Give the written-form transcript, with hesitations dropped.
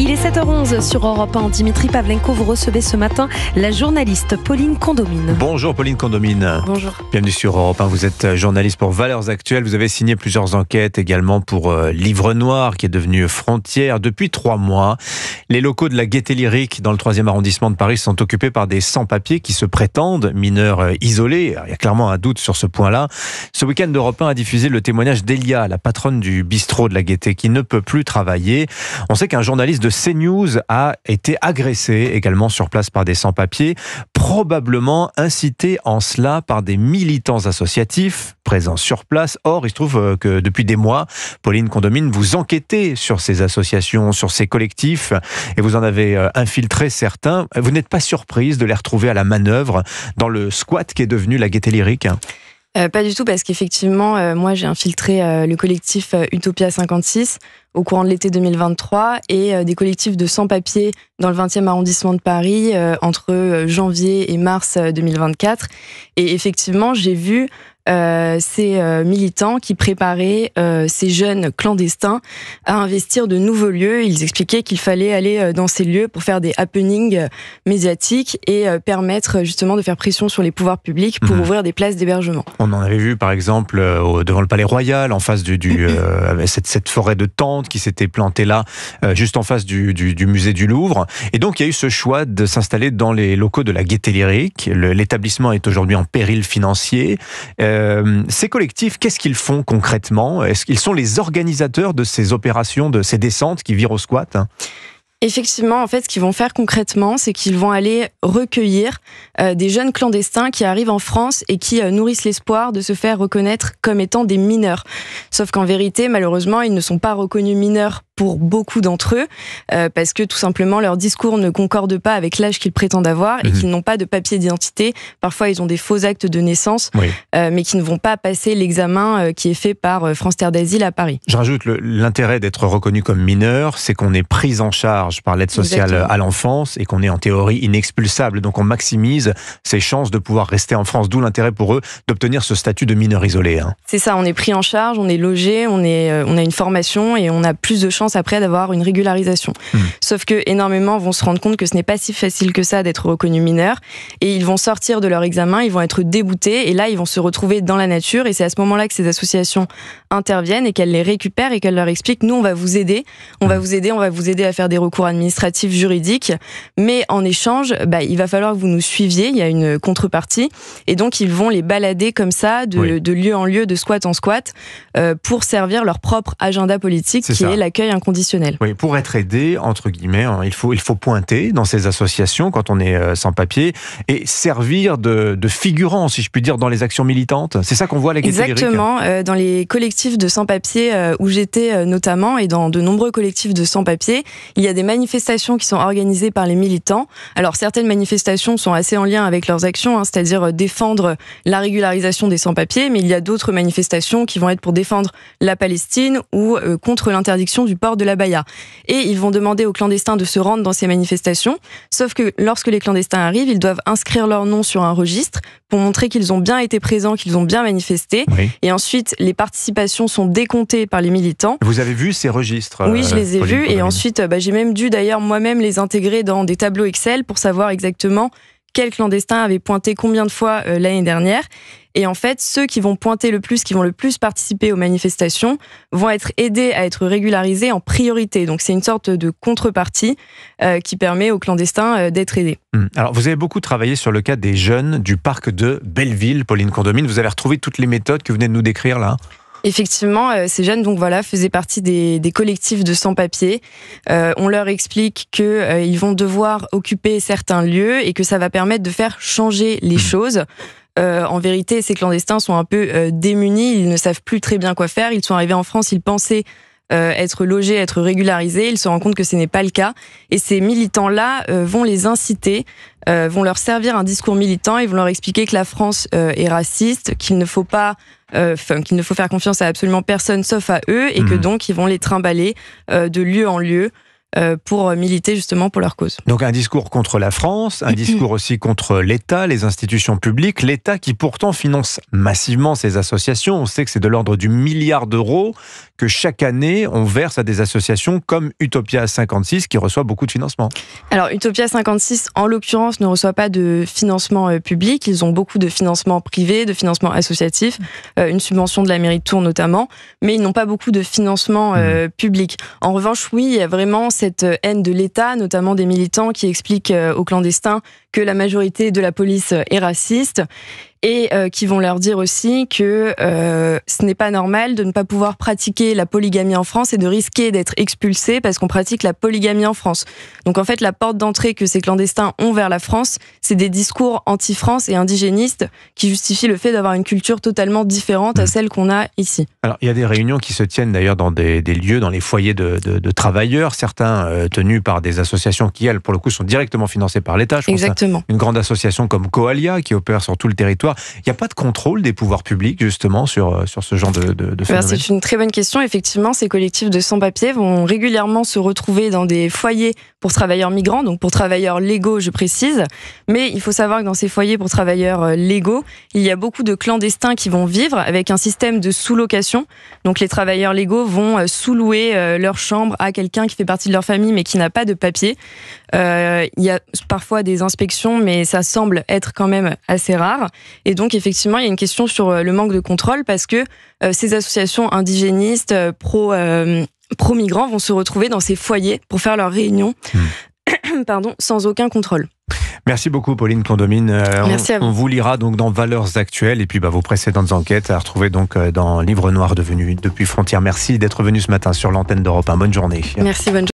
Il est 7h11 sur Europe 1. Dimitri Pavlenko, vous recevez ce matin la journaliste Pauline Condomine. Bonjour Pauline Condomine. Bonjour. Bienvenue sur Europe 1. Vous êtes journaliste pour Valeurs Actuelles. Vous avez signé plusieurs enquêtes également pour Livre Noir qui est devenu Frontières. Depuis 3 mois, les locaux de la Gaîté Lyrique dans le 3e arrondissement de Paris sont occupés par des sans-papiers qui se prétendent mineurs isolés. Alors, il y a clairement un doute sur ce point-là. Ce week-end, Europe 1 a diffusé le témoignage d'Elia, la patronne du bistrot de la Gaîté, qui ne peut plus travailler. On sait qu'un journaliste de CNews a été agressé également sur place par des sans-papiers, probablement incité en cela par des militants associatifs présents sur place. Or, il se trouve que depuis des mois, Pauline Condomine, vous enquêtez sur ces associations, sur ces collectifs, et vous en avez infiltré certains. Vous n'êtes pas surprise de les retrouver à la manœuvre dans le squat qui est devenu la Gaîté Lyrique ? Pas du tout, parce qu'effectivement, moi j'ai infiltré le collectif Utopia 56 au courant de l'été 2023 et des collectifs de sans-papiers dans le 20e arrondissement de Paris entre janvier et mars 2024. Et effectivement, j'ai vu ces militants qui préparaient ces jeunes clandestins à investir de nouveaux lieux. Ils expliquaient qu'il fallait aller dans ces lieux pour faire des happenings médiatiques et permettre justement de faire pression sur les pouvoirs publics pour ouvrir des places d'hébergement. On en avait vu par exemple devant le Palais Royal, en face avec cette forêt de tentes qui s'était plantée là, juste en face du musée du Louvre. Et donc il y a eu ce choix de s'installer dans les locaux de la Gaîté Lyrique. L'établissement est aujourd'hui en péril financier. Ces collectifs, qu'est-ce qu'ils font concrètement ? Est-ce qu'ils sont les organisateurs de ces opérations, de ces descentes qui virent au squat ? Effectivement, en fait, ce qu'ils vont faire concrètement, c'est qu'ils vont aller recueillir des jeunes clandestins qui arrivent en France et qui nourrissent l'espoir de se faire reconnaître comme étant des mineurs. Sauf qu'en vérité, malheureusement, ils ne sont pas reconnus mineurs pour beaucoup d'entre eux, parce que tout simplement leur discours ne concorde pas avec l'âge qu'ils prétendent avoir et qu'ils n'ont pas de papier d'identité. Parfois, ils ont des faux actes de naissance, mais qui ne vont pas passer l'examen qui est fait par France Terre d'Asile à Paris. Je rajoute l'intérêt d'être reconnu comme mineur, c'est qu'on est pris en charge par l'aide sociale à l'enfance et qu'on est en théorie inexpulsable. Donc on maximise ses chances de pouvoir rester en France, d'où l'intérêt pour eux d'obtenir ce statut de mineur isolé. C'est ça, on est pris en charge, on est logé, on a une formation et on a plus de chances après d'avoir une régularisation. Sauf que énormément vont se rendre compte que ce n'est pas si facile que ça d'être reconnu mineur et ils vont sortir de leur examen, ils vont être déboutés et là ils vont se retrouver dans la nature et c'est à ce moment-là que ces associations interviennent et qu'elles les récupèrent et qu'elles leur expliquent nous on va vous aider, on va vous aider à faire des recours administratifs, juridiques, mais en échange il va falloir que vous nous suiviez, il y a une contrepartie et donc ils vont les balader comme ça de lieu en lieu, de squat en squat pour servir leur propre agenda politique qui est l'accueil inconditionnel. Oui, pour être aidé, entre guillemets, il faut pointer dans ces associations quand on est sans papier et servir de figurant, si je puis dire, dans les actions militantes. C'est ça qu'on voit à la Gaîté Lyrique. Exactement, dans les collectifs de sans-papiers où j'étais notamment et dans de nombreux collectifs de sans-papiers, il y a des manifestations qui sont organisées par les militants. Alors certaines manifestations sont assez en lien avec leurs actions, c'est-à-dire défendre la régularisation des sans-papiers, mais il y a d'autres manifestations qui vont être pour défendre la Palestine ou contre l'interdiction du port de l'abaya. Et ils vont demander aux clandestins de se rendre dans ces manifestations, sauf que lorsque les clandestins arrivent, ils doivent inscrire leur nom sur un registre pour montrer qu'ils ont bien été présents, qu'ils ont bien manifesté. Et ensuite, les participations sont décomptées par les militants. Vous avez vu ces registres ? Oui, je les ai vus et ensuite, j'ai même dû d'ailleurs moi-même les intégrer dans des tableaux Excel pour savoir exactement quels clandestins avaient pointé combien de fois l'année dernière. Et en fait, ceux qui vont pointer le plus, qui vont le plus participer aux manifestations, vont être aidés à être régularisés en priorité. Donc c'est une sorte de contrepartie qui permet aux clandestins d'être aidés. Alors vous avez beaucoup travaillé sur le cas des jeunes du parc de Belleville, Pauline Condomine. Vous avez retrouvé toutes les méthodes que vous venez de nous décrire là ? Effectivement, ces jeunes faisaient partie des collectifs de sans-papiers. On leur explique qu'ils vont devoir occuper certains lieux et que ça va permettre de faire changer les choses. En vérité, ces clandestins sont un peu démunis, ils ne savent plus très bien quoi faire. Ils sont arrivés en France, ils pensaient être logés, être régularisés. Ils se rendent compte que ce n'est pas le cas. Et ces militants-là vont les inciter, vont leur servir un discours militant. Ils vont leur expliquer que la France est raciste, qu'il ne faut pas qu'il ne faut faire confiance à absolument personne sauf à eux et que donc ils vont les trimballer de lieu en lieu pour militer justement pour leur cause. Donc un discours contre la France, un discours aussi contre l'État, les institutions publiques, l'État qui pourtant finance massivement ces associations. On sait que c'est de l'ordre du milliard d'euros que chaque année on verse à des associations comme Utopia 56 qui reçoit beaucoup de financement. Alors Utopia 56 en l'occurrence ne reçoit pas de financement public, ils ont beaucoup de financement privé, de financement associatif, une subvention de la mairie de Tours notamment, mais ils n'ont pas beaucoup de financement public. En revanche, oui, il y a vraiment cette haine de l'État, notamment des militants qui expliquent aux clandestins que la majorité de la police est raciste et qui vont leur dire aussi que ce n'est pas normal de ne pas pouvoir pratiquer la polygamie en France et de risquer d'être expulsé parce qu'on pratique la polygamie en France. Donc en fait, la porte d'entrée que ces clandestins ont vers la France, c'est des discours anti-France et indigénistes qui justifient le fait d'avoir une culture totalement différente à celle qu'on a ici. Alors il y a des réunions qui se tiennent d'ailleurs dans des lieux, dans les foyers de travailleurs, certains tenus par des associations qui, elles, pour le coup, sont directement financées par l'État. Je pense Exactement. une grande association comme Coalia qui opère sur tout le territoire. Il n'y a pas de contrôle des pouvoirs publics justement sur ce genre de phénomène? C'est une très bonne question. Effectivement, ces collectifs de sans-papiers vont régulièrement se retrouver dans des foyers pour travailleurs migrants, donc pour travailleurs légaux, je précise. Mais il faut savoir que dans ces foyers pour travailleurs légaux, il y a beaucoup de clandestins qui vont vivre avec un système de sous-location. Donc les travailleurs légaux vont sous-louer leur chambre à quelqu'un qui fait partie de leur famille mais qui n'a pas de papier. Il y a parfois des inspections, mais ça semble être quand même assez rare. Et donc, effectivement, il y a une question sur le manque de contrôle parce que ces associations indigénistes, pro-migrants vont se retrouver dans ces foyers pour faire leurs réunions sans aucun contrôle. Merci beaucoup Pauline Condomine. Merci à vous. On vous lira donc dans Valeurs Actuelles et puis vos précédentes enquêtes à retrouver donc dans Livre Noir devenu depuis Frontières. Merci d'être venu ce matin sur l'antenne d'Europe 1. Bonne journée. Merci, bonne journée.